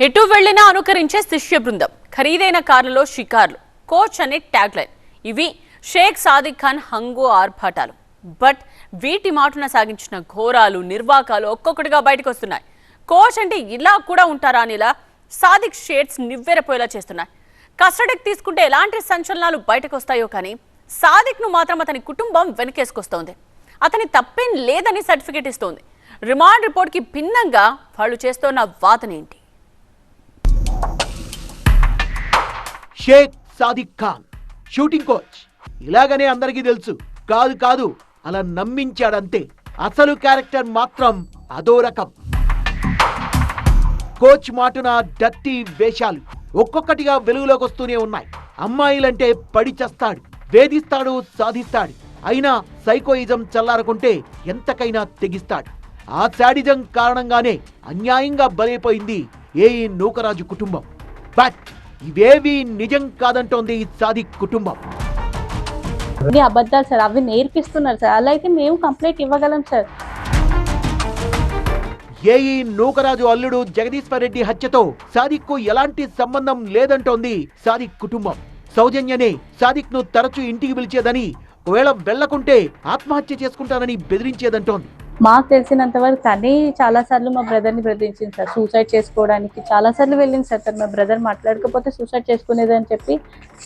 ఎటు వెళ్లినా అనుకరించే శిష్య బృందం, ఖరీదైన కార్లలో షికార్లు, కోచ్ అనే ట్యాగ్ లైన్. ఇవి షేక్ సాదిక్ ఖాన్ హంగు ఆర్భాటాలు. బట్ వీటి మాటన సాగించిన ఘోరాలు, నిర్వాకాలు ఒక్కొక్కటిగా బయటకు వస్తున్నాయి. కోచ్ అంటే ఇలా కూడా ఉంటారా అనేలా సాదిక్ షేడ్స్ నివ్వెరపోయేలా చేస్తున్నాయి. కస్టడీకి తీసుకుంటే ఎలాంటి సంచలనాలు బయటకు వస్తాయో కానీ సాదిక్ ను మాత్రం అతని కుటుంబం వెనకేసుకొస్తోంది. అతని తప్పేం లేదని సర్టిఫికేట్ ఇస్తోంది. రిమాండ్ రిపోర్ట్ కి భిన్నంగా వాళ్ళు చేస్తున్న వాదనేంటి? షేక్ సాదిక్ ఖాన్ షూటింగ్ కోచ్ ఇలాగనే అందరికీ తెలుసు. కాదు అలా నమ్మించాడంతే. అసలు క్యారెక్టర్ మాత్రం అదో రకం. కోచ్ మాటున డర్టీ వేషాలు ఒక్కొక్కటిగా వెలుగులోకి వస్తూనే ఉన్నాయి. అమ్మాయిలంటే పడి చస్తాడు, వేధిస్తాడు, సాధిస్తాడు. అయినా సైకోయిజం చల్లారకుంటే ఎంతకైనా తెగిస్తాడు. ఆ శాడిజం కారణంగానే అన్యాయంగా బలైపోయింది ఈ నూకరాజు కుటుంబం. బట్ ఇవేవి నిజం కాదంటోంది సాదిక్ కుటుంబం. అబద్ధాలు సార్, అవి నేర్పిస్తున్నారు సార్. అలా అయితే మేము కంప్లైంట్ ఇవ్వగలం సార్. ఈ నూకరాజు అల్లుడు జగదీశ్వర్ రెడ్డి హత్యతో సాదిక్ కు ఎలాంటి సంబంధం లేదంటోంది సాదిక్ కుటుంబం. సౌజన్యనే సాదిక్ ను తరచూ ఇంటికి పిలిచేదని, ఒకవేళ వెళ్లకుంటే ఆత్మహత్య చేసుకుంటానని బెదిరించేదంటోంది. మాకు తెలిసినంత వరకు తనే చాలా సార్లు మా బ్రదర్ ని బెదిరించింది సార్. సూసైడ్ చేసుకోవడానికి చాలా సార్లు వెళ్ళింది సార్. తను మా బ్రదర్ మాట్లాడకపోతే సూసైడ్ చేసుకునేది అని చెప్పి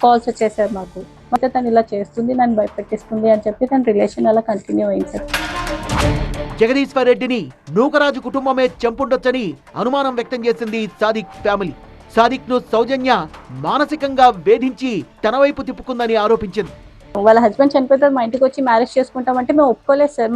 కాల్స్ వచ్చేసారు మాకు. ಮತ್ತೆ తను ఇలా చేస్తుంది, నన్ను భయపెట్టిస్తుంది అని చెప్పి తన రిలేషన్ అలా కంటిన్యూ అయింది సార్. జగదీశ్వర్ రెడ్డిని నూకరాజు కుటుంబమే చంపుండొచ్చని అనుమానం వ్యక్తం చేసింది సాదిక్ ఫ్యామిలీ. సాదిక్ ను సౌజన్య మానసికంగా వేధించి తన వైపు తిప్పుకుందని ఆరోపించింది. వాళ్ళ హస్బెండ్ చనిపోతే మా ఇంటికి వచ్చి మ్యారేజ్ చేసుకుంటామంటే మేము ఒప్పుకోలేదు సార్.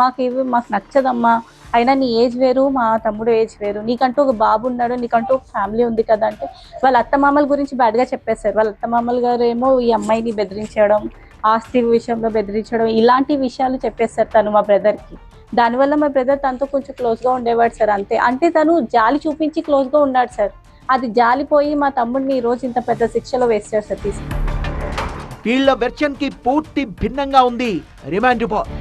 మాకు నచ్చదమ్మా, అయినా నీ ఏజ్ వేరు, మా తమ్ముడు ఏజ్ వేరు, నీకంటూ ఒక బాబు ఉన్నాడు, నీకంటూ ఒక ఫ్యామిలీ ఉంది కదా అంటే వాళ్ళ అత్తమామల గురించి బ్యాడ్గా చెప్పేశారు. వాళ్ళ అత్తమామలు గారు ఏమో ఈ అమ్మాయిని బెదిరించడం, ఆస్తి విషయంలో బెదిరించడం, ఇలాంటి విషయాలు చెప్పేశారు తను మా బ్రదర్కి. దానివల్ల మా బ్రదర్ తనతో కొంచెం క్లోజ్గా ఉండేవాడు సార్. అంతే, అంటే తను జాలి చూపించి క్లోజ్గా ఉన్నాడు సార్. అది జాలిపోయి మా తమ్ముడిని ఈ రోజు ఇంత పెద్ద శిక్షలో వేస్తారు సార్. తీసుకు వీళ్ల వెర్షన్ కి పూర్తి భిన్నంగా ఉంది రిమాండ్ రిపోర్ట్.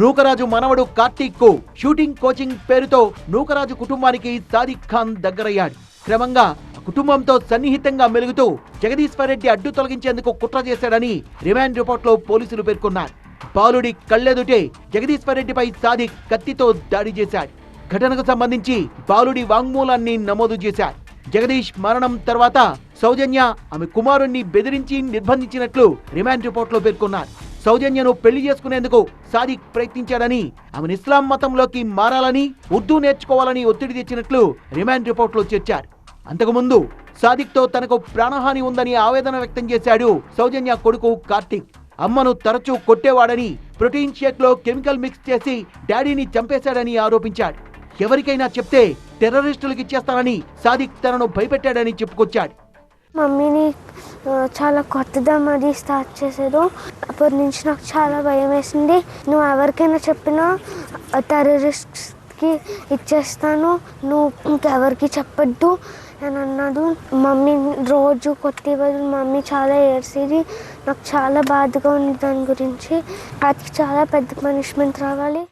నూకరాజు మనవడు కార్తీక్ కు షూటింగ్ కోచింగ్ పేరుతో నూకరాజు కుటుంబానికి సాదిక్ ఖాన్ దగ్గరయ్యాడు. క్రమంగా కుటుంబంతో సన్నిహితంగా మెలుగుతూ జగదీశ్వర్ రెడ్డి అడ్డు తొలగించేందుకు కుట్ర చేశాడని రిమాండ్ రిపోర్ట్ లో పోలీసులు పేర్కొన్నారు. బాలుడి కళ్ళెదుటే జగదీశ్వర్ రెడ్డిపై సాదిక్ కత్తితో దాడి చేశాడు. ఘటనకు సంబంధించి బాలుడి వాంగ్మూలాన్ని నమోదు చేశారు. జగదీష్ మరణం తర్వాత సౌజన్య ఆమె కుమారుణ్ణి బెదిరించి నిర్బంధించినట్లు రిమాండ్ రిపోర్ట్ లో పేర్కొన్నారు. సౌజన్యను పెళ్లి చేసుకునేందుకు సాదిక్ ప్రయత్నించాడని, ఆమెను ఇస్లాం మతంలోకి మారాలని, ఉర్దూ నేర్చుకోవాలని ఒత్తిడి తెచ్చినట్లు రిమాండ్ రిపోర్ట్ లో చేర్చారు. అంతకుముందు సాదిక్ తో తనకు ప్రాణహాని ఉందని ఆవేదన వ్యక్తం చేశాడు సౌజన్య కొడుకు కార్తీక్. అమ్మను తరచూ కొట్టేవాడని, ప్రోటీన్ షేక్ లో కెమికల్ మిక్స్ చేసి డాడీని చంపేశాడని ఆరోపించాడు. ఎవరికైనా చెప్తే టెర్రరిస్టులకు ఇచ్చేస్తానని సాదిక్ తనను భయపెట్టాడని చెప్పుకొచ్చాడు. మమ్మీని చాలా కొత్తగా మరీ స్టార్ట్ చేశారు. అప్పటి నుంచి నాకు చాలా భయం వేసింది. నువ్వు ఎవరికైనా చెప్పినా టెర్రరిస్ట్కి ఇచ్చేస్తాను, నువ్వు ఇంకెవరికి చెప్పొద్దు అని అన్నాడు. మమ్మీ రోజు కొట్టేవారు. మమ్మీ చాలా ఏడ్చేది. నాకు చాలా బాధగా ఉంది దాని గురించి. అది చాలా పెద్ద పనిష్మెంట్ రావాలి.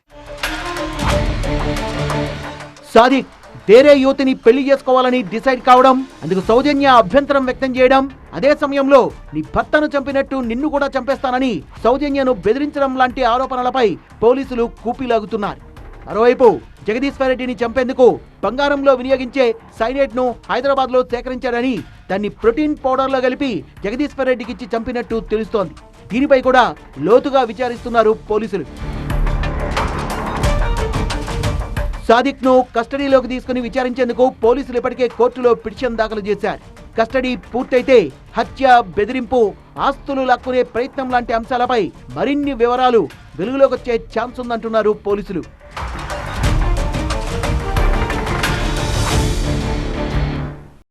సాదిక్ వేరే యువతిని పెళ్లి చేసుకోవాలని డిసైడ్ కావడం, అందుకు సౌజన్య అభ్యంతరం వ్యక్తం చేయడం, అదే సమయంలో నీ భర్తను చంపినట్టు నిన్ను కూడా చంపేస్తానని సౌజన్యను బెదిరించడం లాంటి ఆరోపణలపై పోలీసులు కూపీలాగుతున్నారు. మరోవైపు జగదీశ్వర్ రెడ్డిని చంపేందుకు బంగారంలో వినియోగించే సైనైడ్ ను హైదరాబాద్ లో సేకరించాడని, దాన్ని ప్రోటీన్ పౌడర్ లో కలిపి జగదీశ్వర్ రెడ్డికి ఇచ్చి చంపినట్టు తెలుస్తోంది. దీనిపై కూడా లోతుగా విచారిస్తున్నారు పోలీసులు. సాదిక్ ను కస్టడీలోకి తీసుకుని విచారించేందుకు పోలీసులు ఇప్పటికే కోర్టులో పిటిషన్ దాఖలు చేశారు. కస్టడీ పూర్తయితే హత్య, బెదిరింపు, ఆస్తులు లాక్కునే ప్రయత్నం లాంటి అంశాలపై మరిన్ని వివరాలు వెలుగులోకి వచ్చే ఛాన్స్ ఉందంటున్నారు పోలీసులు.